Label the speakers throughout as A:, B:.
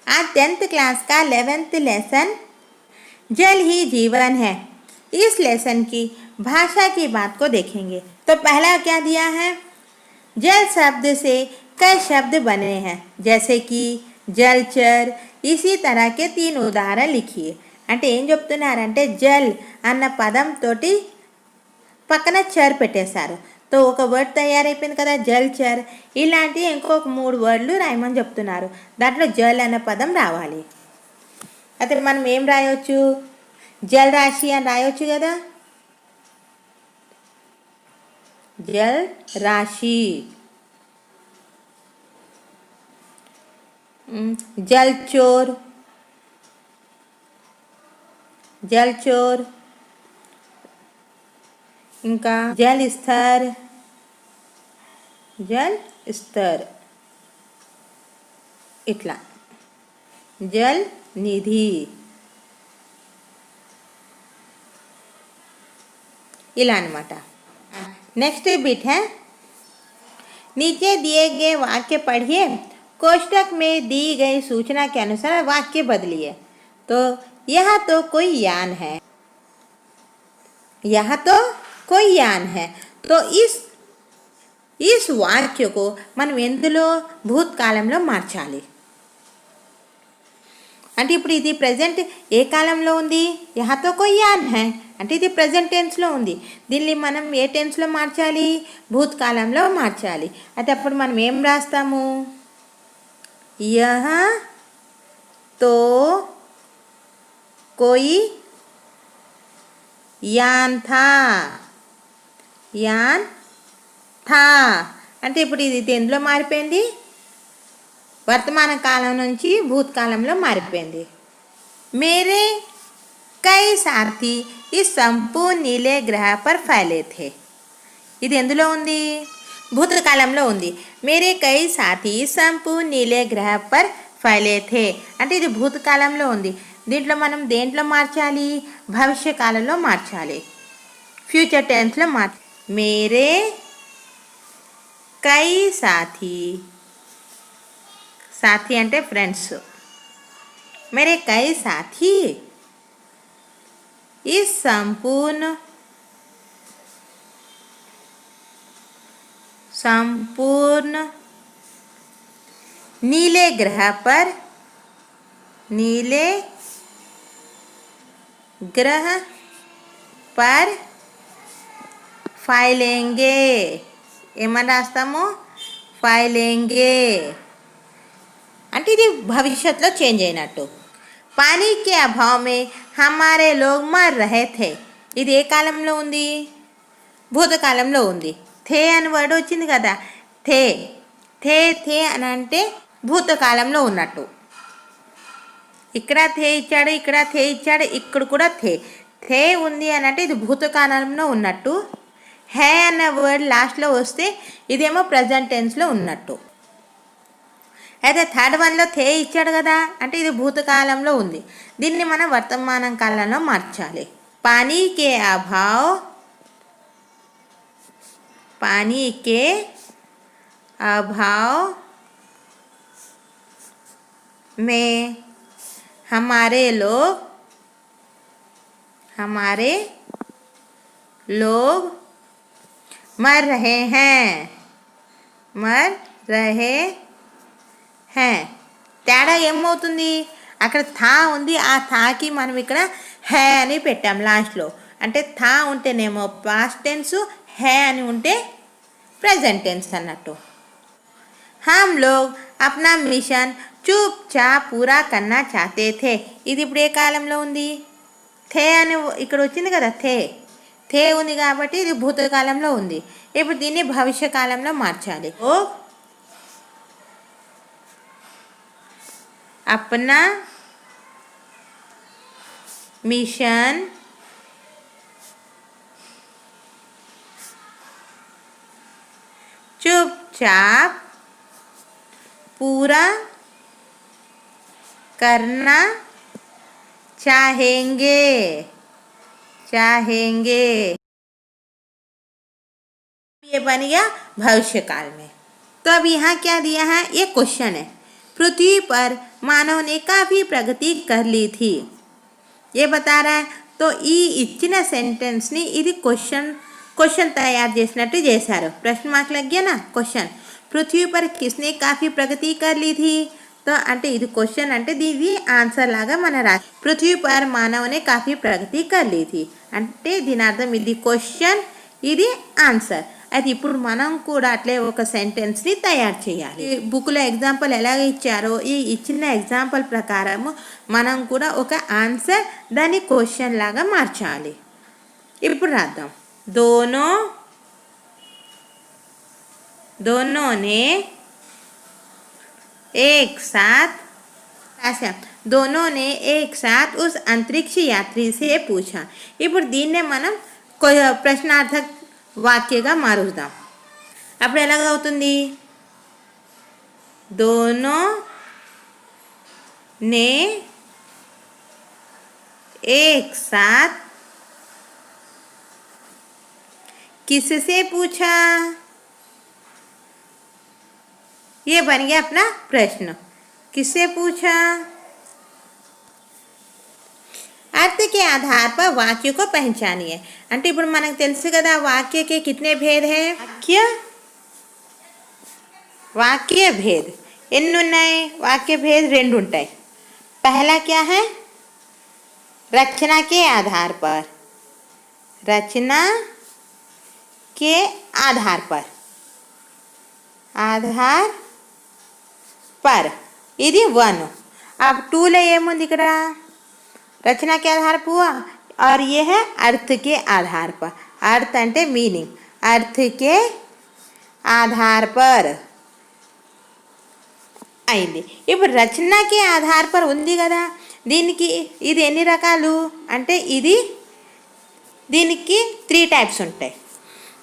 A: आज 10th class का 11th lesson जल ही जीवन है। इस लेसन की भाषा की बात को देखेंगे। तो पहला क्या दिया है, जल शब्द से कई शब्द बने हैं, जैसे कि जलचर। इसी तरह के 3 ఉదాహరణలు लिखिए। అంటే ఏం చెప్తున్నారంటే జల్ అన్న పదం తోటి పక్కన చర్ పెట్టేశారు. तो ఒక వర్డ్ తయారైపోయింది కదా, జల్చర్. ఇలాంటి ఇంకొక 3 వర్డ్లు రాయమని చెప్తున్నారు. దాంట్లో జల్ అనే పదం రావాలి. అయితే మనం ఏం రాయొచ్చు, జల్ రాశి అని రాయొచ్చు కదా. जल राशि, जल चोर, जल चोर, इनका जल स्तर, जल स्तर, इट्ला जल निधि, ఇలా అన్నమాట. नेक्स्ट बिट है, नीचे दिए गए वाक्य पढ़िए, कोष्टक में दी गई सूचना के अनुसार वाक्य बदलिए। तो यह तो कोई यान है, यह तो कोई यान है. तो इस वाक्य को మనం ఎందులో భూతకాలంలో మార్చాలి. అంటే ఇప్పుడు ఇది ప్రెజెంట్ ఏ కాలంలో ఉంది, యహా తో కోయి యాన్ హై అంటే ఇది ప్రెజెంట్ టెన్స్లో ఉంది. దీన్ని మనం ఏ టెన్స్లో మార్చాలి, భూతకాలంలో మార్చాలి. అయితే అప్పుడు మనం ఏం రాస్తాము, యహా తో కోయి యాన్ థా, యాన్ థా అంటే ఇప్పుడు ఇది దేంట్లో మారిపోయింది, వర్తమాన కాలం నుంచి భూతకాలంలో మారిపోయింది. మేరే కై సాథీ इस संपूर्ण नीले ग्रह पर फैले थे. ఇది ఎందులో ఉంది, భూతకాలంలో ఉంది. మేరే కై సాథీ సంపూర్ణ నీలే గ్రహ పర్ ఫైలే థే అంటే ఇది భూతకాలంలో ఉంది. దీంట్లో మనం దేంట్లో మార్చాలి, భవిష్యకాలంలో మార్చాలి, ఫ్యూచర్ టెన్స్లో మార్చాలి. మేరే కై సాథీ, సాథీ అంటే ఫ్రెండ్స్. మేరే కై సాథీ इस संपूर्ण नीले ग्रह पर, नीले ग्रह पर फैलेंगे. ఏమని రాస్తాము, ఫైలేంగే అంటే ఇది భవిష్యత్తులో చేంజ్ అయినట్టు. पानी के अभाव में हमारे लोग मर रहे थे. ఇది ఏ కాలంలో ఉంది, భూతకాలంలో ఉంది. థే అని వర్డ్ వచ్చింది కదా, థే థే థే అని అంటే భూతకాలంలో ఉన్నట్టు. ఇక్కడ థే ఇచ్చాడు, ఇక్కడ థే ఇచ్చాడు, ఇక్కడ కూడా థే థే ఉంది అని అంటే ఇది భూతకాలంలో ఉన్నట్టు. హే అన్న వర్డ్ లాస్ట్లో వస్తే ఇదేమో ప్రజెంట్ టెన్స్లో ఉన్నట్టు. అయితే థర్డ్ వన్లో థే ఇచ్చాడు కదా అంటే ఇది భూతకాలంలో ఉంది. దీన్ని మనం వర్తమాన కాలంలో మార్చాలి. పానీ కే అభావ్, పానీ కే अभाव में हमारे लोग मर रहे हैं, मर रहे हैं. తేడా ఏమవుతుంది, అక్కడ థా ఉంది, ఆ థాకి మనం ఇక్కడ హే అని పెట్టాం లాస్ట్లో. అంటే థా ఉంటేనేమో పాస్ట్ టెన్స్, హే అని ఉంటే ప్రెజెంట్ టెన్స్ అన్నట్టు. हम लोग अपना मिशन चुपचाप पूरा करना चाहते थे. ఇది ఇప్పుడు ఏ కాలంలో ఉంది, థే అని ఇక్కడ వచ్చింది కదా, థే థే ఉంది కాబట్టి ఇది భూతకాలంలో ఉంది. ఇప్పుడు దీన్ని భవిష్యకాలంలో మార్చాలి. ఓ अपना मिशन चुपचाप पूरा करना चाहेंगे, ये बन गया भविष्य काल में. तो अब यहाँ क्या दिया है, ये क्वेश्चन है. पृथ्वी पर मानव ने काफ़ी प्रगति कर ली थी, ये बता रहा है। तो ఈ ఇచ్చిన సెంటెన్స్ని ఇది క్వశ్చన్ తయారు చేసినట్టు చేశారు. ప్రశ్న మార్క్ लग गया ना. क्वेश्चन पृथ्वी पर किसने काफ़ी प्रगति कर ली थी. तो అంటే ఇది క్వశ్చన్ అంటే దీని ఆన్సర్ లాగా మన రాసి పృథ్వీ పర్ మానవనే కాఫీ ప్రగతి कर ली थी అంటే దీని అర్థం ఇది క్వశ్చన్, ఇది ఆన్సర్. అయితే ఇప్పుడు మనం కూడా అట్లే ఒక సెంటెన్స్ని తయారు చేయాలి. బుక్లో ఎగ్జాంపుల్ ఎలాగ ఇచ్చారో ఈ ఇచ్చిన ఎగ్జాంపుల్ ప్రకారము మనం కూడా ఒక ఆన్సర్ దాన్ని క్వశ్చన్ లాగా మార్చాలి. ఇప్పుడు రాద్దాం. दोनों ने एक साथ दोनों ने एक साथ उस अंतरिक्ष यात्री से पूछा. ఇప్పుడు దీన్నే మనం ప్రశ్నార్థక వాక్యగా మారుద్దాం. అప్పుడు ఎలాగవుతుంది. दोनों ने एक साथ किससे पूछा. ये बन गया अपना प्रश्न. किससे पूछा. अर्थ के आधार पर वाक्य को पहचानिए. అంటే ఇప్పుడు మనకు తెలుసు కదా वाक्य के कितने भेद हैं. वाक्य भेद ఎన్ని ఉన్నాయి. वाक्य भेद రెండు ఉంటాయి. पहला क्या है. रचना के आधार पर. रचना के आधार पर ఇది 1. अब 2లో ఏముంది ఇక్కడ. रचना के आधार पर हुआ और ये है अर्थ के आधार पर. अर्थ అంటే मीनिंग. अर्थ के आधार पर అయింది. ఇప్పుడు రచనకి ఆధార్ పర్ ఉంది కదా. దీనికి ఇది ఎన్ని రకాలు అంటే దీనికి 3 టైప్స్ ఉంటాయి.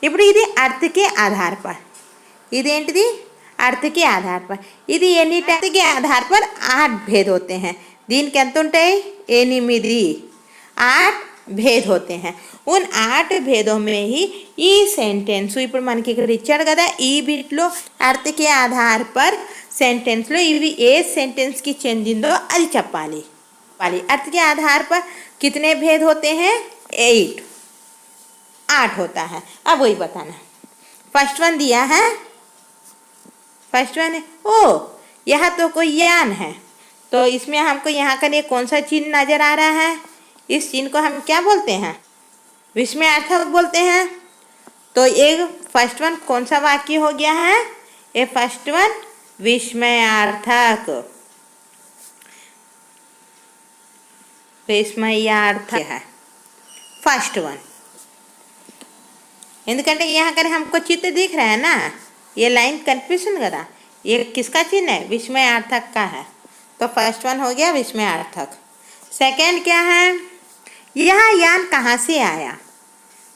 A: ఇప్పుడు ఇది अर्थ के आधार पर. ఇదేంటిది अर्थ के आधार पर. ఇది ఎన్ని अर्थ के आधार पर 8 भेद होते हैं. దీనికి ఎంత ఉంటాయి 8 भेद होते हैं. उन 8 भेदों में ही ఈ సెంటెన్స్ ఇప్పుడు మనకి ఇక్కడ ఇచ్చాడు కదా ఈ బిట్లో अर्थ के आधार पर సెంటెన్స్లో ఇవి ఏ సెంటెన్స్కి చెందిందో అది చెప్పాలి. अर्थ के आधार पर कितने भेद होते हैं 8 होता है. अब वही बताना. फर्स्ट वन दिया है. फर्स्ट वन है ओ यह तो कोई यान है. तो इसमें हमको यहाँ का ये कौन सा चिन्ह नज़र आ रहा है. इस चिन्ह को हम क्या बोलते हैं विस्मयार्थक बोलते हैं. तो एक फर्स्ट वन कौन सा वाक्य हो गया है. ये फर्स्ट वन विस्मयार्थक. विस्मयार्थक है फर्स्ट वन. ఎందుకంటే यहाँ कर हमको चित्र दिख रहा है ना. ये लाइन कन्फ्यूजन करा. ये किसका चिन्ह है विस्मयार्थक का है. तो फर्स्ट वन हो गया विस्मयार्थक. सेकंड क्या है यह यान कहाँ से आया.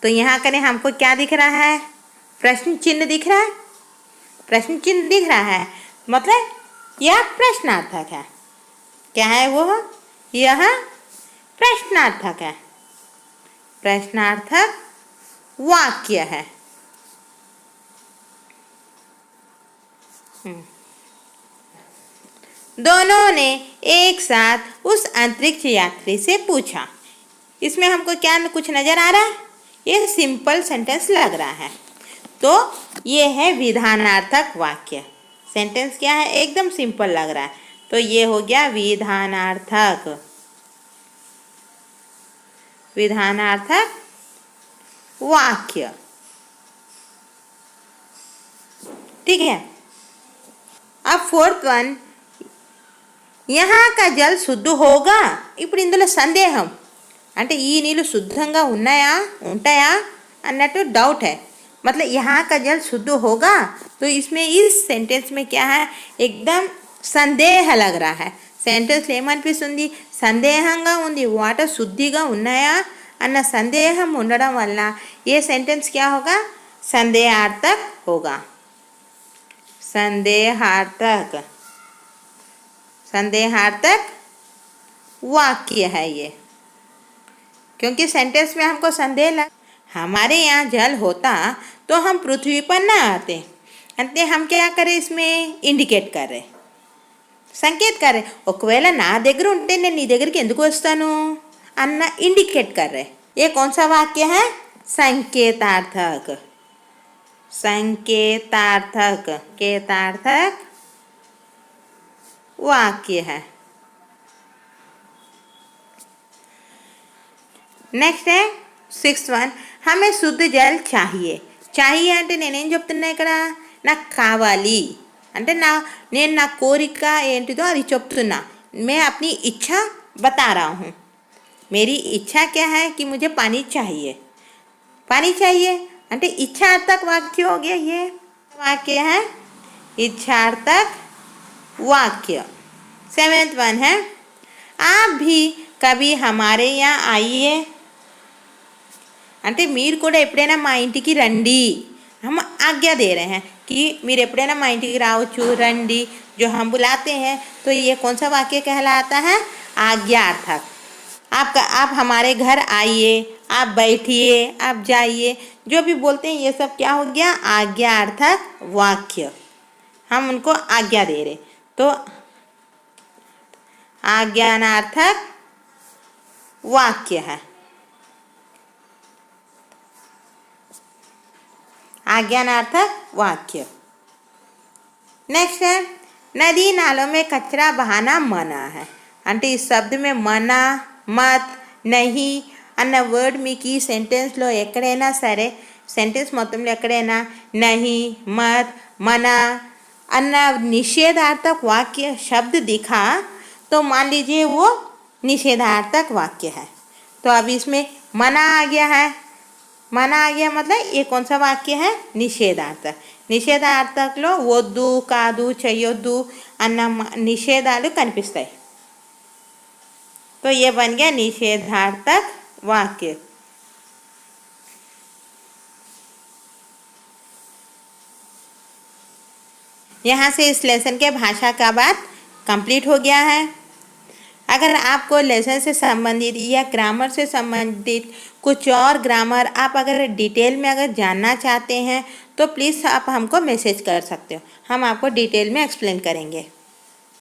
A: तो यहाँ करें हमको क्या दिख रहा है प्रश्न चिन्ह दिख रहा है. प्रश्न चिन्ह दिख रहा है मतलब यह प्रश्नार्थक है. क्या है वो यह प्रश्नार्थक है. प्रश्नार्थक वाक्य है. दोनों ने एक साथ उस अंतरिक्ष यात्री से पूछा. इसमें हमको क्या कुछ नज़र आ रहा है. ये सिंपल सेंटेंस लग रहा है. तो ये है विधानार्थक वाक्य. सेंटेंस क्या है एकदम सिंपल लग रहा है. तो ये हो गया विधानार्थक. विधानार्थक वाक्य. ठीक है. अब फोर्थ वन यहाँ का जल शुद्ध होगा. ఇప్పుడు ఇందులో సందేహం అంటే ఈ నీళ్ళు శుద్ధంగా ఉంటాయా అన్నట్టు డౌట్ है. मतलब यहाँ का जल शुद्ध होगा. तो इसमें इस सेंटेंस में क्या है एकदम సందేహ लग रहा है. సెంటెన్స్ ఏమనిపిస్తుంది సందేహంగా ఉంది. వాటర్ శుద్ధిగా ఉన్నాయా అన్న సందేహం ఉండడం వల్ల ये सेंटेंस क्या होगा संदेहार्थक होगा. संदेहार्थक संदेहार्थक वाक्य है ये. क्योंकि सेंटेंस में हमको संदेह लग हमारे यहाँ जल होता तो हम पृथ्वी पर ना आते. अंते हम क्या करें इसमें इंडिकेट कर रहे సంకేత్ కర్రే ఒకవేళ నా దగ్గర ఉంటే నేను నీ దగ్గరికి ఎందుకు వస్తాను అన్న ఇండికేట్ కర్రే ये कौन सा वाक्य है संकेतार्थक संकेतार्थक केतार्थक वाक्य है। నెక్స్ట్ है 6th वन हमें शुद्ध जल चाहिए चाहिए అంటే నేనేం చెప్తున్నా ఇక్కడ నాకు కావాలి అంటే నేను నా కోరిక ఏంటిదో అది చెప్తున్నా मैं अपनी इच्छा बता रहा हूँ मेरी इच्छा क्या है कि मुझे पानी चाहिए అంటే इच्छार्थक वाक्य हो गया ये वाक्य है इच्छार्थक वाक्य। 7th वन है आप भी कभी हमारे यहाँ आइए అంటే మీరు కూడా ఎప్పుడైనా మా ఇంటికి రండి हम आज्ञा दे रहे हैं कि మీరు ఎప్పుడైనా మా ఇంటికి రావచ్చు రండి जो हम बुलाते हैं तो ये कौन सा वाक्य कहलाता है आज्ञार्थक। आप हमारे घर आइए आप बैठिए आप जाइए जो भी बोलते हैं ये सब क्या हो गया आज्ञार्थक वाक्य हम उनको आज्ञा दे रहे तो आज्ञानार्थक वाक्य है आज्ञानार्थक वाक्य। नेक्स्ट है नदी नालों में कचरा बहाना मना है అంటే ఈ శబ్द में मना मत नहीं అన్న వర్డ్ మీకు ఈ సెంటెన్స్లో ఎక్కడైనా సరే సెంటెన్స్ మొత్తంలో ఎక్కడైనా नहीं मत मना अन्न निषेधार्थक वाक्य शब्द दिखा तो मान लीजिए वो निषेधार्थक वाक्य है। तो अब इसमें मना आ गया है मना आ गया मतलब ये कौन सा वाक्य है निषेधार्थक నిషేధార్థకలో వద్దు కాదు చేయొద్దు అన్న నిషేధాలు కనిపిస్తాయి तो ये बन गया निषेधार्थक वाक्य। यहाँ से इस लेसन के भाषा का बात कंप्लीट हो गया है। अगर आपको लेसन से संबंधित या ग्रामर से संबंधित कुछ और ग्रामर आप अगर डिटेल में अगर जानना चाहते हैं तो प्लीज़ आप हमको मैसेज कर सकते हो हम आपको डिटेल में एक्सप्लेन करेंगे।